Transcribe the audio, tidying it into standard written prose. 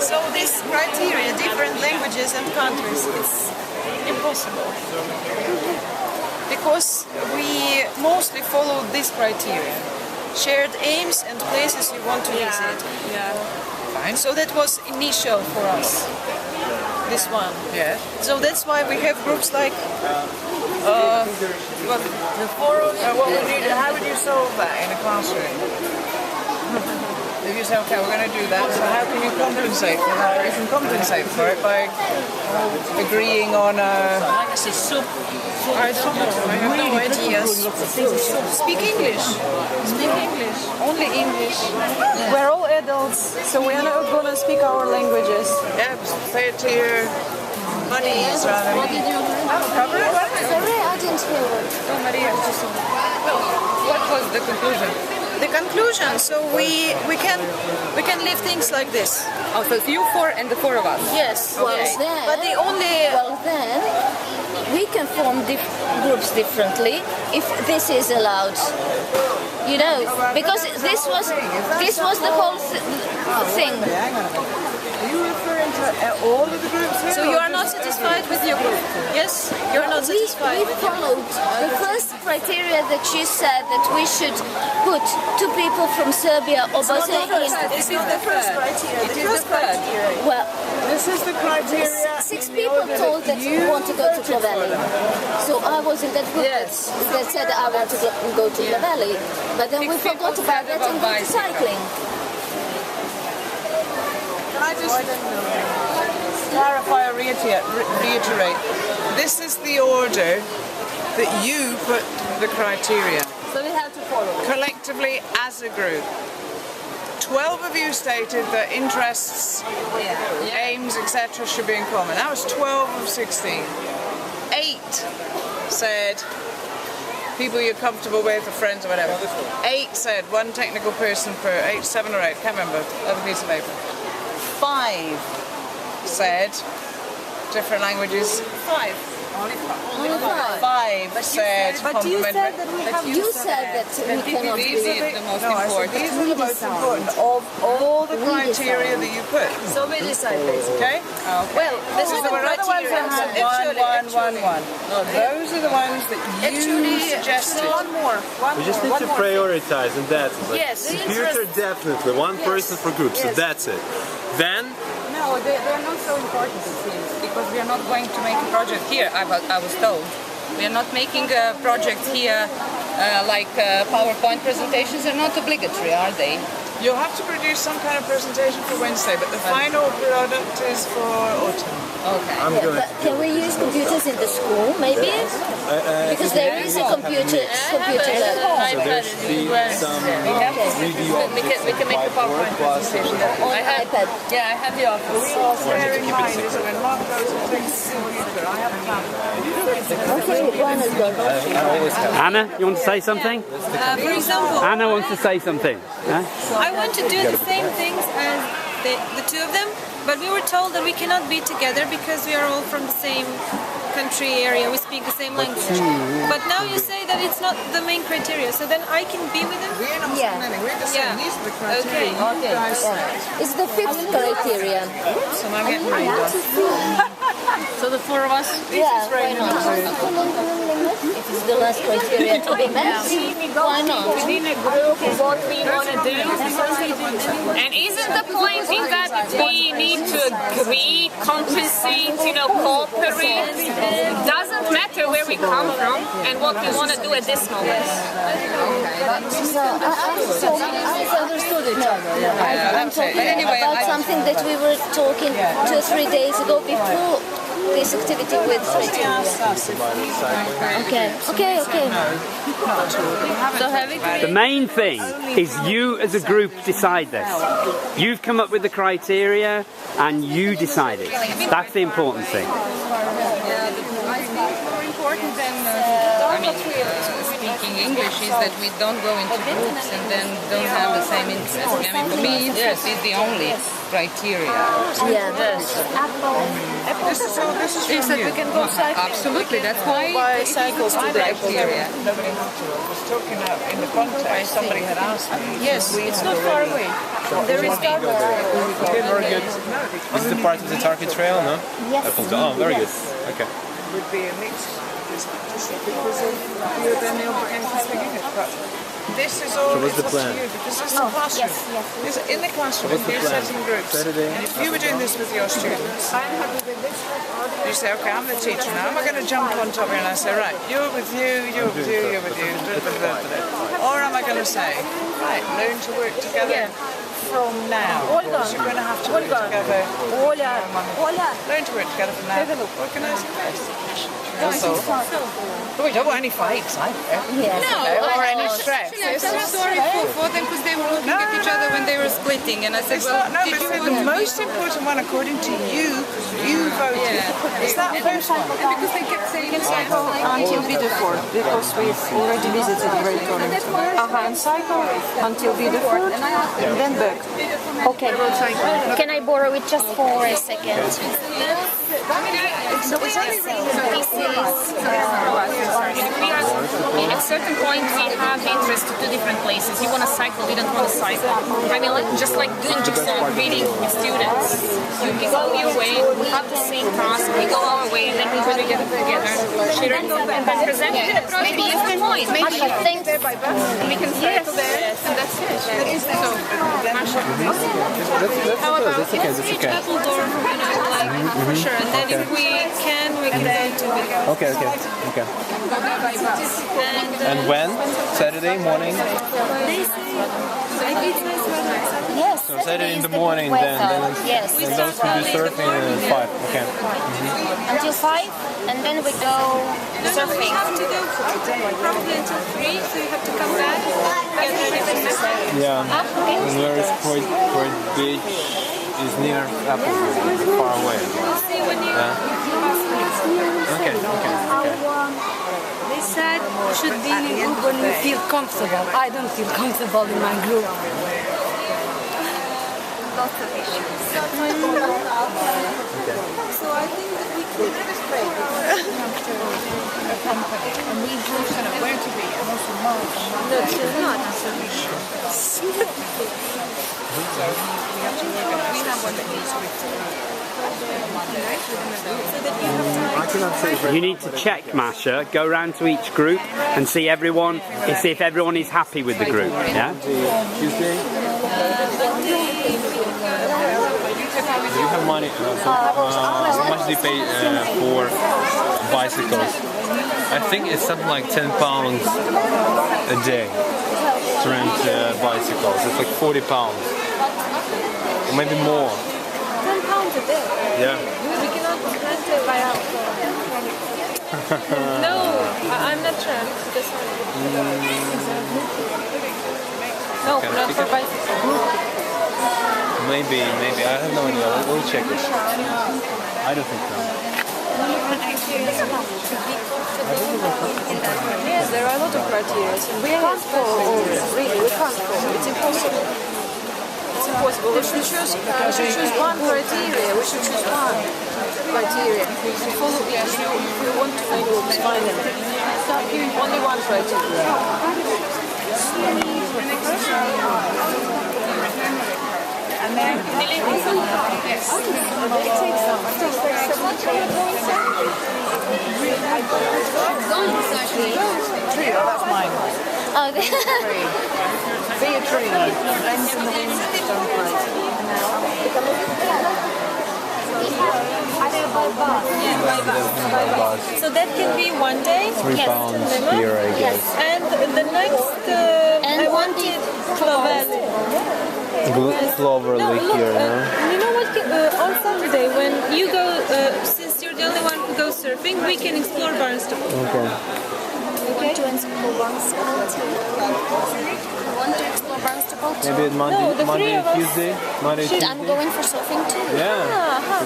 So this criteria, different languages and countries, it's impossible. Because we mostly follow this criteria. Shared aims and places you want to visit. Fine. So that was initial for us, this one. Yeah. So that's why we have groups like The forum. How would you solve that in a classroom? If you say, okay, we're going to do that, so how can you compensate for that? You can compensate for it by agreeing on a... I don't know, I have no idea. Speak English. Speak English. Only English. We're all adults, so we are not going to speak our languages. Yeah, say it to your buddies rather. What did you Cover it? Sorry, I didn't hear it. Oh, Maria, just... Well, what was the conclusion? The conclusion, so we can leave things like this. Oh, so it's you four and the four of us? Yes. Well, yes. then, But the only then we can form groups differently if this is allowed. You know, because this was the whole thing. Are you referring to all of the groups here? so you are not satisfied with your group? Yes, you are not satisfied We with your group. followed the first criteria that you said that we should put two people from Serbia or Bosnia in. It's not the first criteria. It is the third. Well, This is the criteria. six people told that they want to go to Clavelli. So I was in that group that said I want to go to Clavelli. But then we forgot about that and went to cycling. Can I just clarify or reiterate? This is the order that you put the criteria. So we have to follow. Collectively as a group. 12 of you stated that interests, aims, etc. should be in common. That was 12 of 16. 8 said people you're comfortable with or friends or whatever. 8 said one technical person per 8, 7 or 8, can't remember, other piece of paper. 5 said different languages. 5. Only five. 5 said But you said complementary. that we have You said that we cannot These be. are the most important. These are the most important of all the criteria that you put. So we decide basically. Okay? Well, this is the There were other ones criteria. that had one. No, those are the ones that you suggested. One more. We just need to prioritize, and that's it. Like, Yes. computer definitely, one person per group, so that's it. Then, No, they're not so important it seems, because we are not going to make a project here, I was told. We are not making a project here like PowerPoint presentations are not obligatory, are they? You'll have to produce some kind of presentation for Wednesday, but the final product is for autumn. Okay. I'm Yeah, going but can we use computers in the school, maybe? Because there is a computer lab. So there's some review of We can make a PowerPoint presentation. On iPad. Yeah, I have the office. Also, bear in mind is when Mark goes and takes the computer, I have a camera. Okay, one is good. Anna, you want to say something? For example, Anna wants to say something. Huh? I want to do the same things as the two of them, but we were told that we cannot be together because we are all from the same country area, we speak the same language. But now you say that it's not the main criteria, so then I can be with them? We're not Yeah. saying anything, we're just saying these are the criteria. Okay. You guys It's the fifth criteria. so I'm getting rained on. So the four of us? Yeah, why not? If it's the last criteria to be met, why not? Within a group, what we want to do. And isn't the point in that we need to agree, compensate, cooperate? It doesn't matter where we come from and what we want to do at this moment. So I understood it. I'm talking Anyway, about something that we were talking 2 or 3 days ago before this activity with criteria. Okay. So having The main thing is you as a group decide this. You've come up with the criteria and you decide it. That's the important thing. more important than speaking English is that we don't go into groups and then don't have the same interest. I mean, for me, interest is the only criteria. Yeah. This is from you. we can go cycling. Absolutely, that's why cycles to the criteria. Nobody was talking in the context. Somebody had asked me. Yes, it's not far away. There is Okay, very good. No, Is it a part of the Turkey Trail, no? Yes. Oh, very good. Okay. Would be a mix just because of you then you'll begin to speak English. But this is all what's the it's up plan? to you because this is the classroom. yes. In the classroom, What's the you're plan? setting groups. Saturday? And if you were doing this with your students, you say, okay, I'm the teacher now. Am I going to jump on top of you and I say, right, you're with you, you're with you, you're with you, or am I going to say, right, learn to work together from now? Because you're going to have to work together. Learn to work together from now. Organising this. That's all. But we don't want any fights either. Or any stress. I'm so sorry for them because they were looking at each other when they were splitting, and I said, It's well, not, no, did but you the most important one, according to you, you voted. Is that first one? because they kept saying Until Biddeford, because we've already visited Rainforest. And cycle until Biddeford, and then back. Okay. Can I borrow it just for a second? At a certain point, we have interest to 2 different places. You want to cycle, we don't want to cycle. I mean, just like doing jigsaw reading with students. You go your way, we have the same task, we go our way, and then we put it together, share it, and then present it in a project. Maybe you can point. Masha, thanks. We can cycle there, and that's it. So, Masha, how about That's okay, let's that's reach okay. Appledore, for sure, and then if we can go to Biddeford. Okay. And when? Saturday morning? They say, I think it's nice weather. Yes. So Saturday in the is morning, good then weather. Yes. and those who do surfing at 5. Okay. Until 5, and then we go We surfing. have to go probably until 3, so you have to come back, get ready for the next day. Yeah. Okay. And where is Croyd Beach? Is near Applewood, far away. We'll see when you Okay. They said should be in a group when you feel comfortable. I don't feel comfortable in my group. lots of issues. So I think that we could And we choose kind of where to be and also March. No, she's not. We have to organise. We have what it needs with You need to check, Masha, go round to each group and see everyone, see if everyone is happy with the group, yeah? Tuesday? Do you have money? How much do you pay for bicycles? I think it's something like £10 a day to rent bicycles. It's like £40. Or maybe more. £10 a day. Yeah. We cannot rent it by hour. No, I'm not sure. This one. No, Okay, not for because- bicycle. Maybe. I have no idea. We'll check it. I don't think so. Yes, there are a lot of criteria. We can't follow always. Really, we can't follow. It's impossible. It's impossible. We should choose one criteria. We should choose one criteria. And follow it. If we want to follow, find them. Only one criteria. And then tree, oh, that's mine. Oh, Tree. Be a tree. Lens in the wind, don't So that can be one day. £3 here, I guess. And the next, I wanted Clovelly. Clover No, Lake look, here, no? you know what? On Saturday, when you go, since you're the only one who goes surfing, we can explore Barnstable. Okay. want to explore Barnstable too. Want to explore Barnstable too? Maybe Monday, No, the three Monday, of us. Tuesday? Monday, Tuesday? I'm going for surfing too. Yeah.